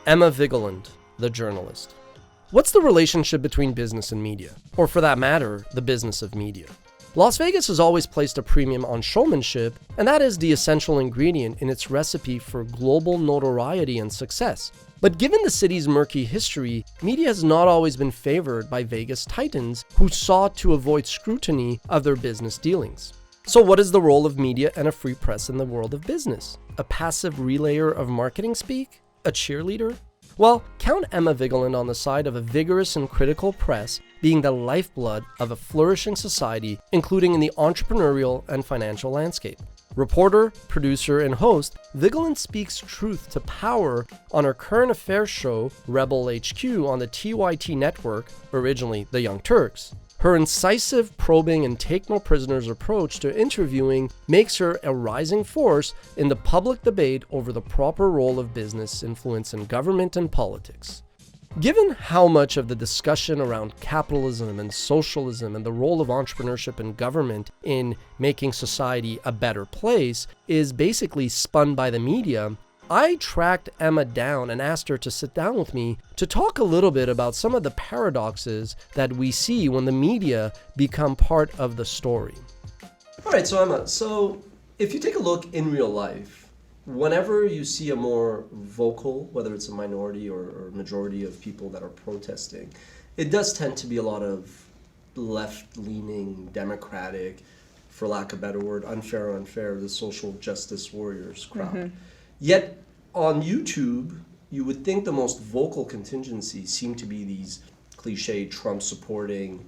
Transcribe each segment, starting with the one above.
Emma Vigeland, the journalist. What's the relationship between business and media? Or for that matter, the business of media? Las Vegas has always placed a premium on showmanship, and that is the essential ingredient in its recipe for global notoriety and success. But given the city's murky history, media has not always been favored by Vegas titans who sought to avoid scrutiny of their business dealings. So what is the role of media and a free press in the world of business? A passive relayer of marketing speak? A cheerleader? Well, count Emma Vigeland on the side of a vigorous and critical press being the lifeblood of a flourishing society, including in the entrepreneurial and financial landscape. Reporter, producer, and host, Vigeland speaks truth to power on her current affairs show, Rebel HQ, on the TYT network, originally the Young Turks. Her incisive, probing, and take-no-prisoners approach to interviewing makes her a rising force in the public debate over the proper role of business influence in government and politics. Given how much of the discussion around capitalism and socialism and the role of entrepreneurship and government in making society a better place is basically spun by the media, I tracked Emma down and asked her to sit down with me to talk a little bit about some of the paradoxes that we see when the media become part of the story. All right, so Emma, if you take a look in real life, whenever you see a more vocal, whether it's a minority or majority of people that are protesting, it does tend to be a lot of left-leaning, democratic, for lack of a better word, unfair, the social justice warriors crowd. Mm-hmm. Yet on YouTube, you would think the most vocal contingencies seem to be these cliche Trump supporting,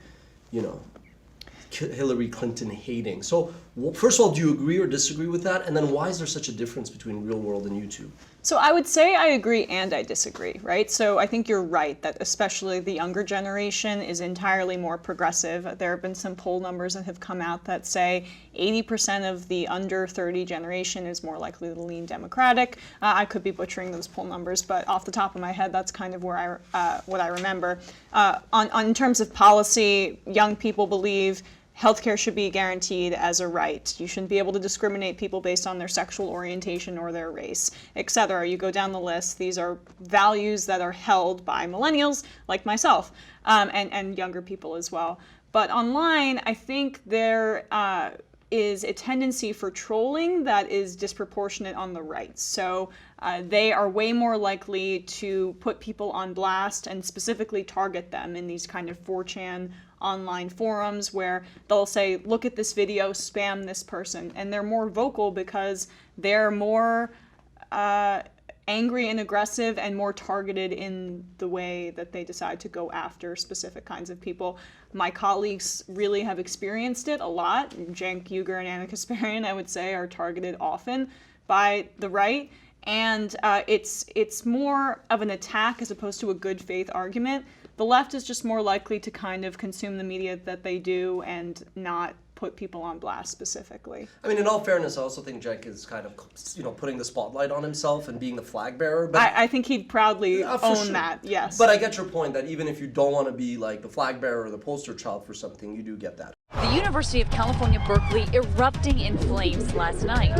Hillary Clinton hating. So first of all, do you agree or disagree with that? And then why is there such a difference between real world and YouTube? So I would say I agree and I disagree, right? So I think you're right that especially the younger generation is entirely more progressive. There have been some poll numbers that have come out that say 80% of the under 30 generation is more likely to lean Democratic. I could be butchering those poll numbers, but off the top of my head, that's kind of where what I remember. In terms of policy, young people believe healthcare should be guaranteed as a right. You shouldn't be able to discriminate people based on their sexual orientation or their race, etc. You go down the list. These are values that are held by millennials like myself and younger people as well. But online, I think there is a tendency for trolling that is disproportionate on the right. So they are way more likely to put people on blast and specifically target them in these kind of 4chan online forums where they'll say, look at this video, spam this person. And they're more vocal because they're more angry and aggressive and more targeted in the way that they decide to go after specific kinds of people. My colleagues really have experienced it a lot. Cenk Uygur and Anna Kasparian, I would say, are targeted often by the right. And it's more of an attack as opposed to a good faith argument. The left is just more likely to kind of consume the media that they do and not put people on blast specifically. I mean, in all fairness, I also think Cenk is kind of, putting the spotlight on himself and being the flag bearer. But I think he'd proudly own that, yes. But I get your point that even if you don't want to be like the flag bearer or the poster child for something, you do get that. The University of California, Berkeley erupting in flames last night.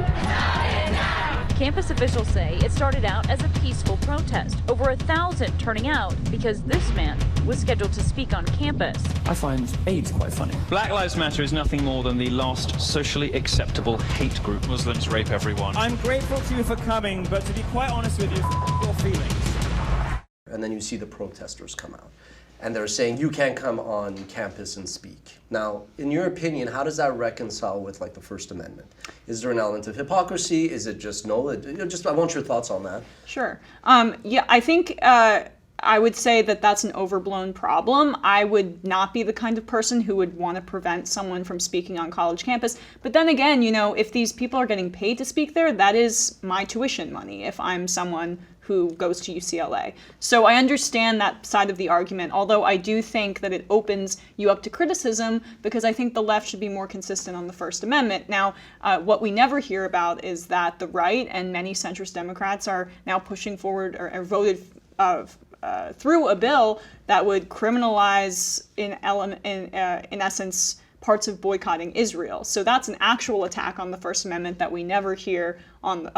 Campus officials say it started out as a peaceful protest, over 1,000 turning out because this man was scheduled to speak on campus. I find AIDS quite funny. Black Lives Matter is nothing more than the last socially acceptable hate group. Muslims rape everyone. I'm grateful to you for coming, but to be quite honest with you, your feelings. And then you see the protesters come out. And they're saying, you can't come on campus and speak. Now, in your opinion, how does that reconcile with the First Amendment? Is there an element of hypocrisy? Is it just no? I want your thoughts on that. Sure. I think I would say that that's an overblown problem. I would not be the kind of person who would want to prevent someone from speaking on college campus. But then again, if these people are getting paid to speak there, that is my tuition money if I'm someone who goes to UCLA. So I understand that side of the argument, although I do think that it opens you up to criticism because I think the left should be more consistent on the First Amendment. Now, what we never hear about is that the right and many centrist Democrats are now pushing forward or voted through a bill that would criminalize, in essence, parts of boycotting Israel. So that's an actual attack on the First Amendment that we never hear on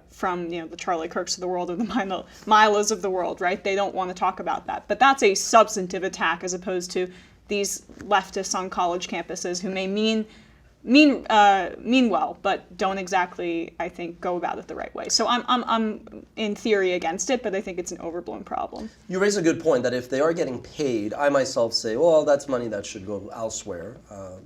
from the Charlie Kirks of the world or the Milos of the world, right? They don't want to talk about that. But that's a substantive attack as opposed to these leftists on college campuses who may mean well, but don't exactly, I think, go about it the right way. So I'm in theory against it, but I think it's an overblown problem. You raise a good point that if they are getting paid, I myself say, well, that's money that should go elsewhere.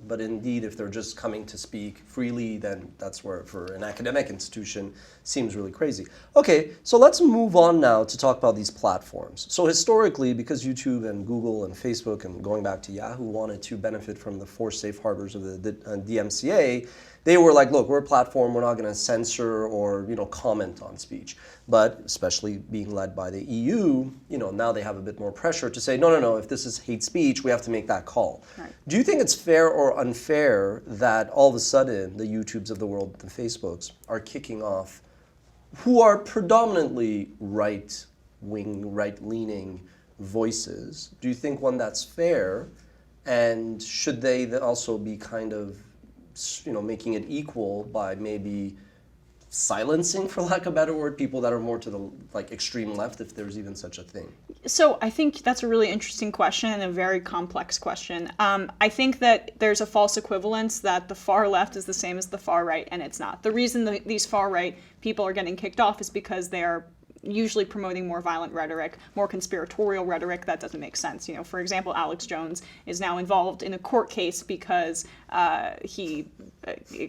But indeed, if they're just coming to speak freely, then that's where, for an academic institution, seems really crazy. Okay, so let's move on now to talk about these platforms. So historically, because YouTube and Google and Facebook and going back to Yahoo wanted to benefit from the four safe harbors of the DMCA, they were like, look, we're a platform, we're not going to censor or comment on speech. But especially being led by the EU, now they have a bit more pressure to say, no, if this is hate speech, we have to make that call. Right. Do you think it's fair or unfair that all of a sudden the YouTubes of the world, the Facebooks, are kicking off who are predominantly right-wing, right-leaning voices? Do you think, one, that's fair? And should they also be kind of making it equal by maybe silencing, for lack of a better word, people that are more to the extreme left, if there's even such a thing? So I think that's a really interesting question and a very complex question. I think that there's a false equivalence that the far left is the same as the far right, and it's not. The reason these far right people are getting kicked off is because they are usually promoting more violent rhetoric, more conspiratorial rhetoric that doesn't make sense. For example, Alex Jones is now involved in a court case because he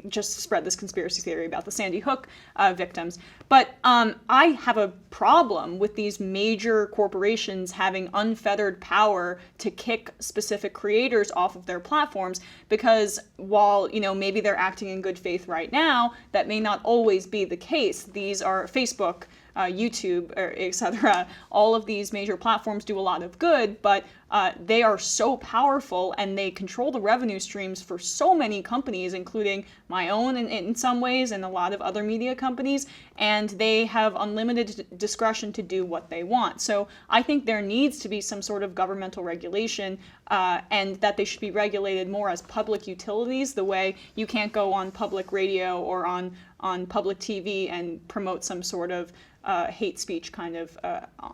just spread this conspiracy theory about the Sandy Hook victims. But I have a problem with these major corporations having unfettered power to kick specific creators off of their platforms, because while maybe they're acting in good faith right now, that may not always be the case. These are Facebook, YouTube, etc. All of these major platforms do a lot of good, but they are so powerful and they control the revenue streams for so many companies, including my own in some ways and a lot of other media companies, and they have unlimited discretion to do what they want. So I think there needs to be some sort of governmental regulation, and that they should be regulated more as public utilities, the way you can't go on public radio or on public TV and promote some sort of hate speech kind of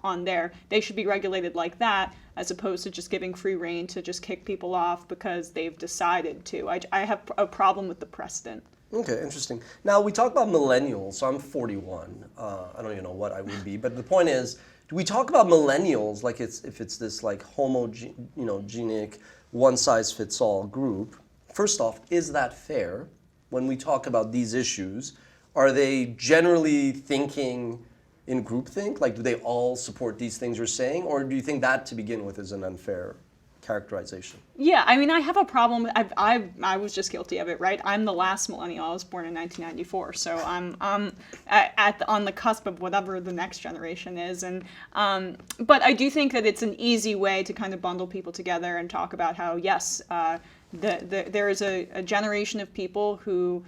on there. They should be regulated like that, as opposed to just giving free rein to just kick people off because they've decided to. I have a problem with the precedent. Okay, interesting. Now, we talk about millennials, so I'm 41. I don't even know what I would be, but the point is, do we talk about millennials like if it's this homogenic, one-size-fits-all group? First off, is that fair? When we talk about these issues, are they generally thinking in groupthink? Do they all support these things you're saying? Or do you think that, to begin with, is an unfair characterization? Yeah, I mean, I have a problem. I was just guilty of it, right? I'm the last millennial. I was born in 1994, so I'm on the cusp of whatever the next generation is. And but I do think that it's an easy way to kind of bundle people together and talk about how, yes, there is a generation of people who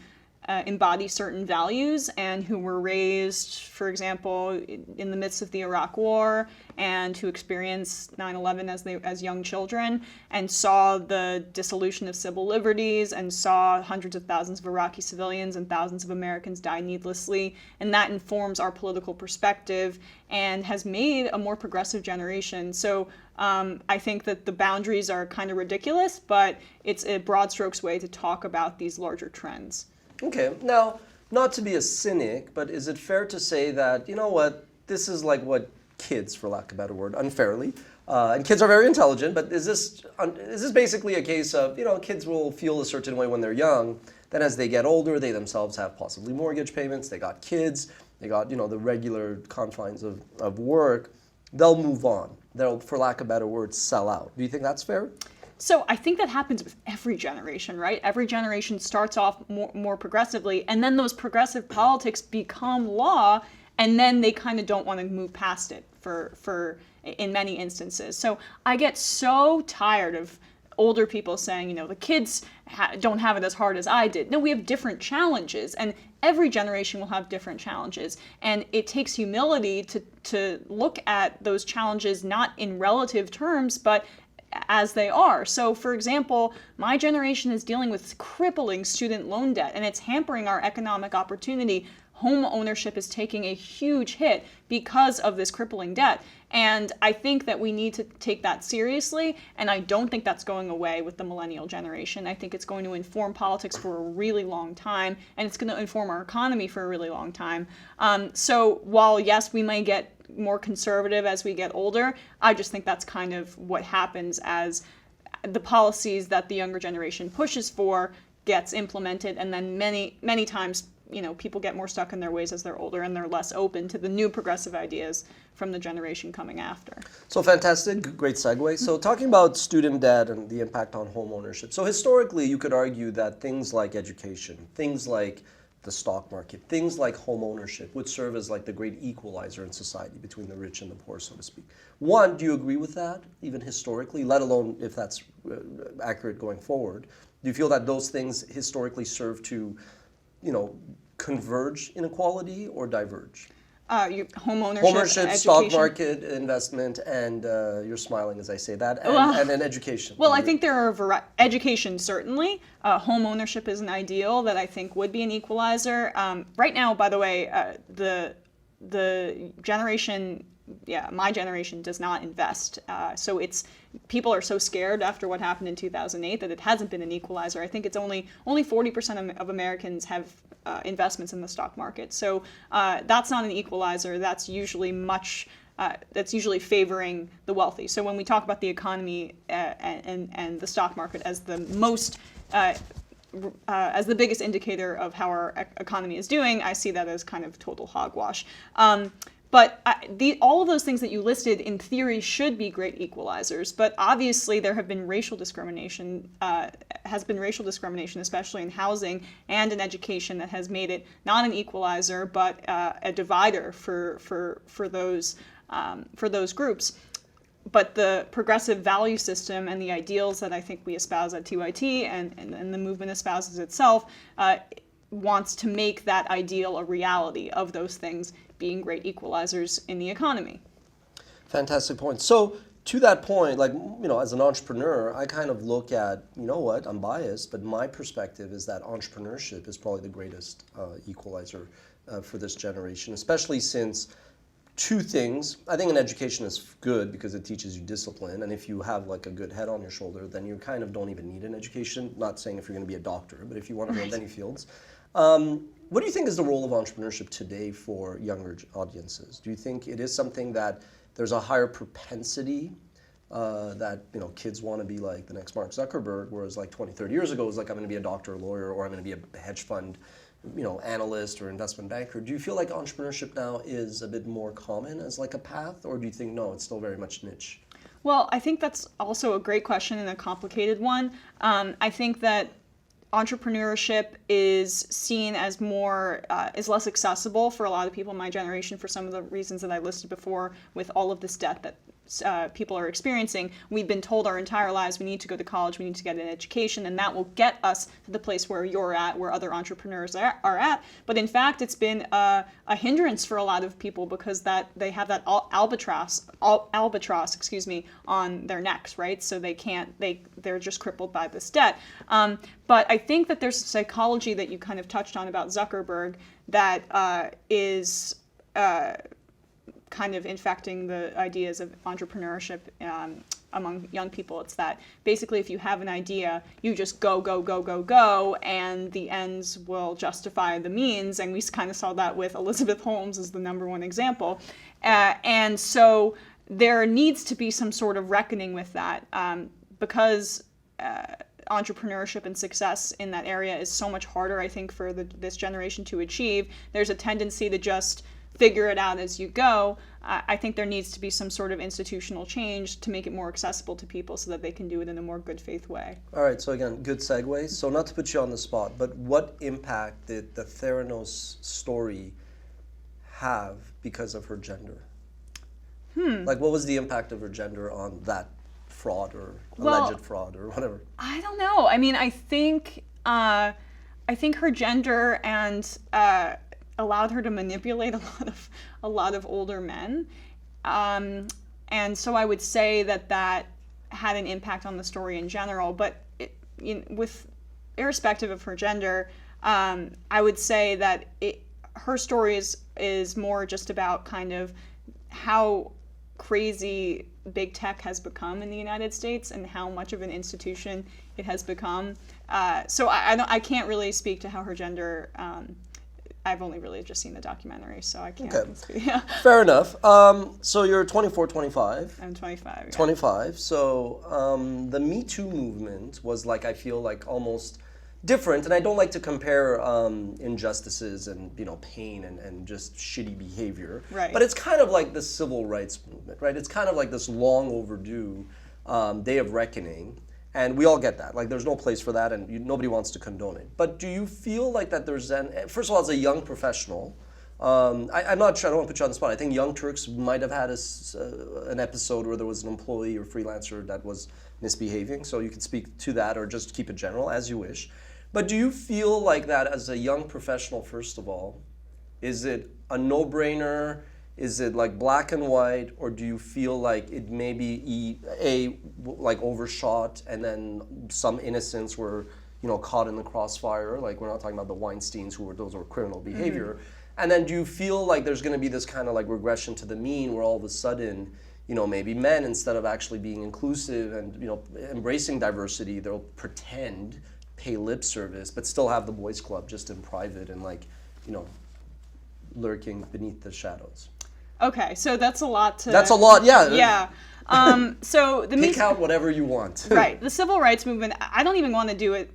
embody certain values and who were raised, for example, in the midst of the Iraq War, and who experienced 9/11 as young children and saw the dissolution of civil liberties and saw hundreds of thousands of Iraqi civilians and thousands of Americans die needlessly. And that informs our political perspective and has made a more progressive generation. So I think that the boundaries are kind of ridiculous, but it's a broad strokes way to talk about these larger trends. Okay, now, not to be a cynic, but is it fair to say that, this is like what kids, for lack of a better word, unfairly, and kids are very intelligent, but is this basically a case of, kids will feel a certain way when they're young, then as they get older, they themselves have possibly mortgage payments, they got kids, they got, the regular confines of work, they'll move on. They'll, for lack of a better word, sell out. Do you think that's fair? So I think that happens with every generation, right? Every generation starts off more progressively, and then those progressive politics become law, and then they kind of don't want to move past it for in many instances. So I get so tired of older people saying, the kids don't have it as hard as I did. No, we have different challenges, and every generation will have different challenges. And it takes humility to look at those challenges not in relative terms, but as they are. So, for example, my generation is dealing with crippling student loan debt, and it's hampering our economic opportunity. Home ownership is taking a huge hit because of this crippling debt. And I think that we need to take that seriously, and I don't think that's going away with the millennial generation. I think it's going to inform politics for a really long time, and it's going to inform our economy for a really long time. So while, yes, we may get more conservative as we get older, I just think that's kind of what happens as the policies that the younger generation pushes for gets implemented, and then many times, you know, people get more stuck in their ways as they're older, and they're less open to the new progressive ideas from the generation coming after. So fantastic, great segue. So talking about student debt and the impact on home ownership. So historically, you could argue that things like education, things like the stock market, things like home ownership would serve as like the great equalizer in society between the rich and the poor, so to speak. One, do you agree with that, even historically, let alone if that's accurate going forward? Do you feel that those things historically serve to, you know, converge inequality or diverge? Home ownership, education. Stock market, investment, and you're smiling as I say that, and then education. Well, I think there are education, certainly. Home ownership is an ideal that I think would be an equalizer. Right now, by the way, the generation, my generation does not invest. So people are so scared after what happened in 2008 that it hasn't been an equalizer. I think it's only 40% of Americans have investments in the stock market. So that's not an equalizer. That's usually favoring the wealthy. So when we talk about the economy and the stock market as the most as the biggest indicator of how our economy is doing, I see that as kind of total hogwash. But all of those things that you listed, in theory, should be great equalizers. But obviously, there have been racial discrimination, especially in housing and in education, that has made it not an equalizer, but a divider for those groups. But the progressive value system and the ideals that I think we espouse at TYT and the movement espouses itself wants to make that ideal a reality of those things being great equalizers in the economy. Fantastic point. So to that point, like, you know, as an entrepreneur, I kind of look at, you know what, I'm biased, but my perspective is that entrepreneurship is probably the greatest equalizer for this generation, especially since two things. I think an education is good because it teaches you discipline, and if you have like a good head on your shoulder, then you kind of don't even need an education. Not saying if you're going to be a doctor, but if you want to build any fields. What do you think is the role of entrepreneurship today for younger audiences? Do you think it is something that there's a higher propensity that, you know, kids want to be like the next Mark Zuckerberg, whereas like 20, 30 years ago it was like, I'm going to be a doctor or lawyer, or I'm going to be a hedge fund, you know, analyst or investment banker? Do you feel like entrepreneurship now is a bit more common as like a path, or do you think no, it's still very much niche? Well, I think that's also a great question and a complicated one. I think that entrepreneurship is seen as is less accessible for a lot of people in my generation for some of the reasons that I listed before, with all of this debt that people are experiencing. We've been told our entire lives we need to go to college, we need to get an education, and that will get us to the place where you're at, where other entrepreneurs are at. But in fact, it's been a hindrance for a lot of people because that they have that albatross, on their necks, right? So they're just crippled by this debt. But I think that there's a psychology that you kind of touched on about Zuckerberg that is kind of infecting the ideas of entrepreneurship among young people. It's that basically if you have an idea, you just go, and the ends will justify the means. And we kind of saw that with Elizabeth Holmes as the number one example. And so there needs to be some sort of reckoning with that because entrepreneurship and success in that area is so much harder, I think, for this generation to achieve. There's a tendency to just figure it out as you go. I think there needs to be some sort of institutional change to make it more accessible to people so that they can do it in a more good faith way. All right, so again, good segue. So not to put you on the spot, but what impact did the Theranos story have because of her gender? Like, what was the impact of her gender on that fraud or alleged fraud or whatever? I don't know. I mean, I think her gender and allowed her to manipulate a lot of older men, and so I would say that had an impact on the story in general. But with irrespective of her gender, I would say that her story is more just about kind of how crazy big tech has become in the United States and how much of an institution it has become. So I can't really speak to how her gender. I've only really just seen the documentary, so I can't. Okay. Yeah. Fair enough. So you're 24, 25. I'm 25. Yeah. 25. So the Me Too movement was like, I feel like almost different, and I don't like to compare injustices and pain and just shitty behavior. Right. But it's kind of like the civil rights movement, right? It's kind of like this long overdue day of reckoning. And we all get that. Like, there's no place for that, and nobody wants to condone it. But do you feel like that there's first of all, as a young professional, I'm not sure, I don't want to put you on the spot. I think Young Turks might have had an episode where there was an employee or freelancer that was misbehaving. So you can speak to that or just keep it general, as you wish. But do you feel like that as a young professional, first of all, is it a no-brainer? Is it like black and white, or do you feel like it may be like overshot and then some innocents were caught in the crossfire? Like, we're not talking about the Weinsteins those were criminal behavior. Mm-hmm. And then do you feel like there's going to be this kind of like regression to the mean where all of a sudden, maybe men, instead of actually being inclusive and embracing diversity, they'll pretend, pay lip service, but still have the boys club just in private and lurking beneath the shadows? Okay, so that's a lot to... That's a lot, yeah. Yeah. So the Pick out whatever you want. Right. The civil rights movement, I don't even want to do it.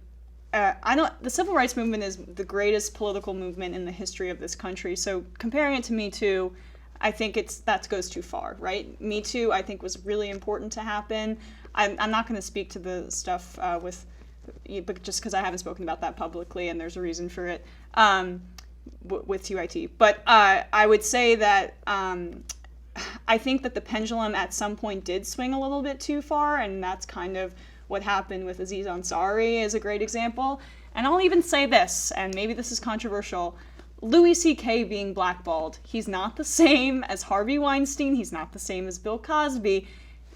The civil rights movement is the greatest political movement in the history of this country. So comparing it to Me Too, I think that goes too far, right? Me Too, I think, was really important to happen. I'm not going to speak to the stuff but just because I haven't spoken about that publicly, and there's a reason for it. With TYT. But I would say that I think that the pendulum at some point did swing a little bit too far, and that's kind of what happened with Aziz Ansari is a great example. And I'll even say this, and maybe this is controversial, Louis C.K. being blackballed. He's not the same as Harvey Weinstein. He's not the same as Bill Cosby.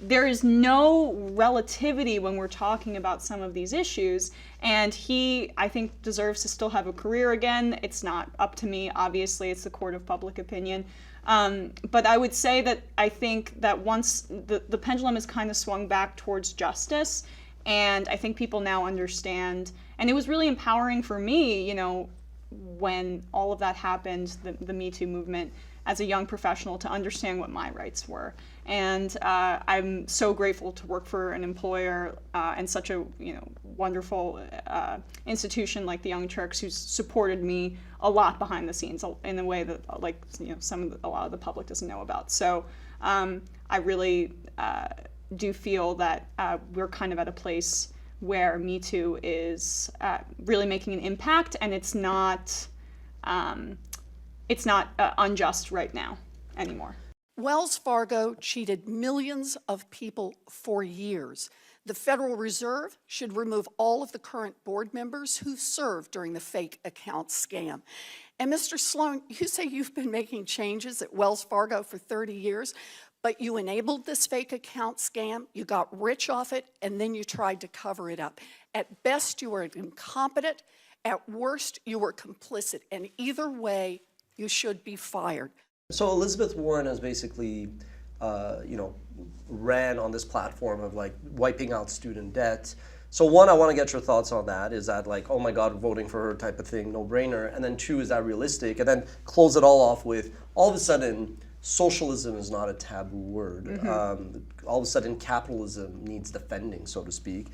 There is no relativity when we're talking about some of these issues, and he, I think, deserves to still have a career again. It's not up to me, obviously, it's the court of public opinion. But I would say that I think that once the pendulum has kind of swung back towards justice, and I think people now understand, and it was really empowering for me, when all of that happened, the Me Too movement, as a young professional, to understand what my rights were. And I'm so grateful to work for an employer and such a wonderful institution like the Young Turks, who's supported me a lot behind the scenes in a way that a lot of the public doesn't know about. So I really do feel that we're kind of at a place where Me Too is really making an impact, and it's not unjust right now anymore. Wells Fargo cheated millions of people for years. The Federal Reserve should remove all of the current board members who served during the fake account scam. And Mr. Sloan, you say you've been making changes at Wells Fargo for 30 years, but you enabled this fake account scam, you got rich off it, and then you tried to cover it up. At best, you were incompetent. At worst, you were complicit. And either way, you should be fired. So Elizabeth Warren has basically, ran on this platform of like wiping out student debt. So one, I want to get your thoughts on that. Is that like, oh my God, voting for her type of thing, no brainer? And then two, is that realistic? And then close it all off with, all of a sudden, socialism is not a taboo word. Mm-hmm. All of a sudden, capitalism needs defending, so to speak.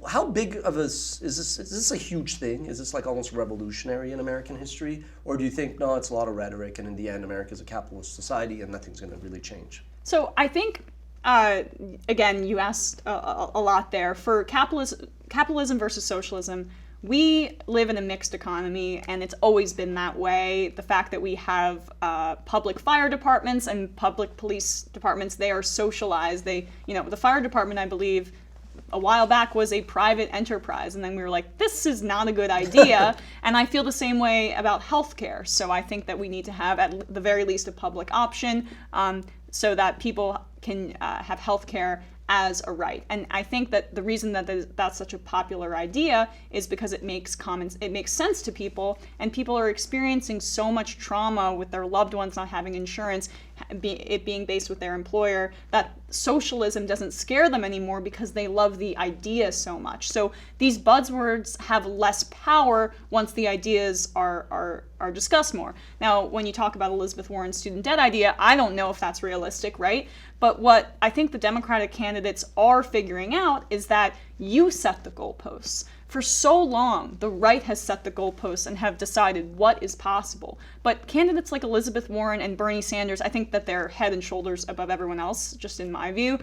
How big of is this a huge thing? Is this like almost revolutionary in American history? Or do you think, no, it's a lot of rhetoric, and in the end, America's a capitalist society and nothing's going to really change? So I think, again, you asked a lot there. For capitalism versus socialism, we live in a mixed economy, and it's always been that way. The fact that we have public fire departments and public police departments, they are socialized. The fire department, I believe, a while back was a private enterprise, and then we were like, this is not a good idea. And I feel the same way about healthcare. So I think that we need to have, at the very least, a public option so that people can have healthcare as a right. And I think that the reason that that's such a popular idea is because it makes sense to people, and people are experiencing so much trauma with their loved ones not having insurance, it being based with their employer, that socialism doesn't scare them anymore because they love the idea so much. So these buzzwords have less power once the ideas are discussed more. Now, when you talk about Elizabeth Warren's student debt idea, I don't know if that's realistic, right? But what I think the Democratic candidates are figuring out is that you set the goalposts. For so long, the right has set the goalposts and have decided what is possible. But candidates like Elizabeth Warren and Bernie Sanders, I think that they're head and shoulders above everyone else, just in my view.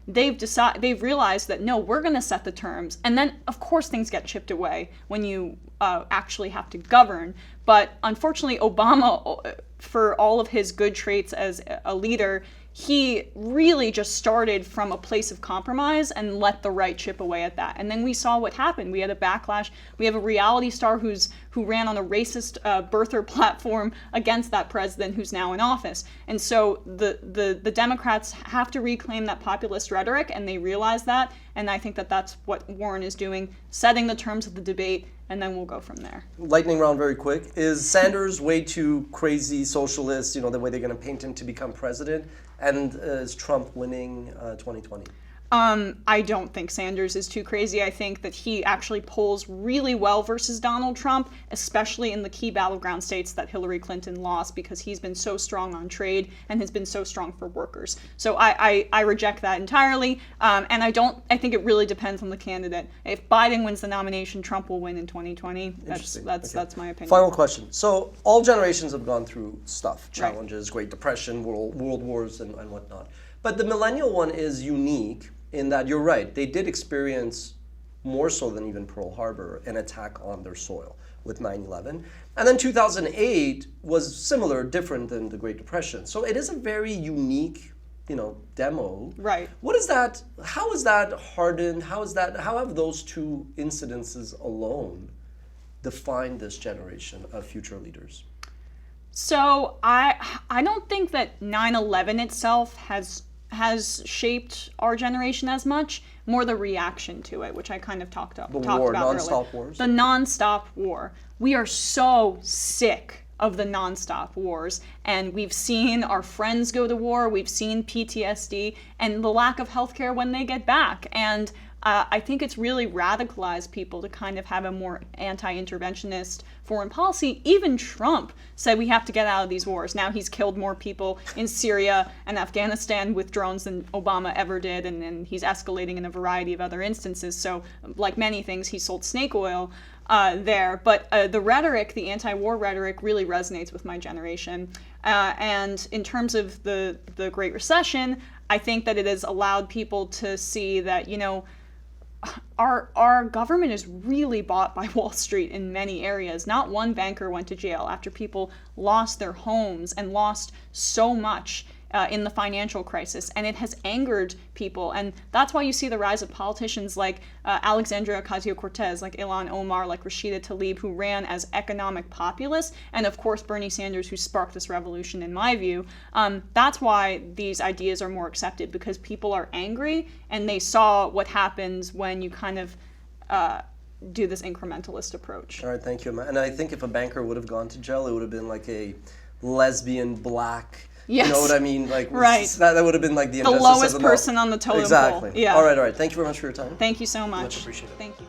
They've realized that, no, we're going to set the terms. And then, of course, things get chipped away when you actually have to govern. But unfortunately, Obama, for all of his good traits as a leader, he really just started from a place of compromise and let the right chip away at that. And then we saw what happened. We had a backlash. We have a reality star who ran on a racist birther platform against that president who's now in office. And so the Democrats have to reclaim that populist rhetoric, and they realize that. And I think that that's what Warren is doing, setting the terms of the debate, and then we'll go from there. Lightning round very quick. Is Sanders way too crazy socialist, the way they're going to paint him to become president? And is Trump winning 2020? I don't think Sanders is too crazy. I think that he actually polls really well versus Donald Trump, especially in the key battleground states that Hillary Clinton lost, because he's been so strong on trade and has been so strong for workers. So I reject that entirely. And I think it really depends on the candidate. If Biden wins the nomination, Trump will win in 2020. That's my opinion. Final question. So all generations have gone through stuff, challenges, right. Great Depression, world wars, and whatnot. But the millennial one is unique in that, you're right, they did experience, more so than even Pearl Harbor, an attack on their soil with 9/11. And then 2008 was similar, different than the Great Depression. So it is a very unique, demo. Right. What is that, how is that hardened, how have those two incidences alone defined this generation of future leaders? So I don't think that 9/11 itself has shaped our generation as much, more the reaction to it, which I kind of talked about non-stop earlier. wars. The non-stop war. We are so sick of the non-stop wars, and we've seen our friends go to war, we've seen PTSD, and the lack of healthcare when they get back. And I think it's really radicalized people to kind of have a more anti-interventionist foreign policy. Even Trump said we have to get out of these wars. Now he's killed more people in Syria and Afghanistan with drones than Obama ever did, and he's escalating in a variety of other instances. So like many things, he sold snake oil there. But the rhetoric, the anti-war rhetoric, really resonates with my generation. And in terms of the Great Recession, I think that it has allowed people to see that, our government is really bought by Wall Street in many areas. Not one banker went to jail after people lost their homes and lost so much in the financial crisis, and it has angered people. And that's why you see the rise of politicians like Alexandria Ocasio-Cortez, like Ilhan Omar, like Rashida Tlaib, who ran as economic populists, and of course Bernie Sanders, who sparked this revolution in my view. That's why these ideas are more accepted, because people are angry and they saw what happens when you kind of do this incrementalist approach. All right, thank you, Emma. And I think if a banker would have gone to jail, it would have been like a lesbian black. Yes. You know what I mean? Like, right. That would have been like the lowest person on the totem pole. Exactly. Yeah. All right. Thank you very much for your time. Thank you so much. Much appreciated. Thank you.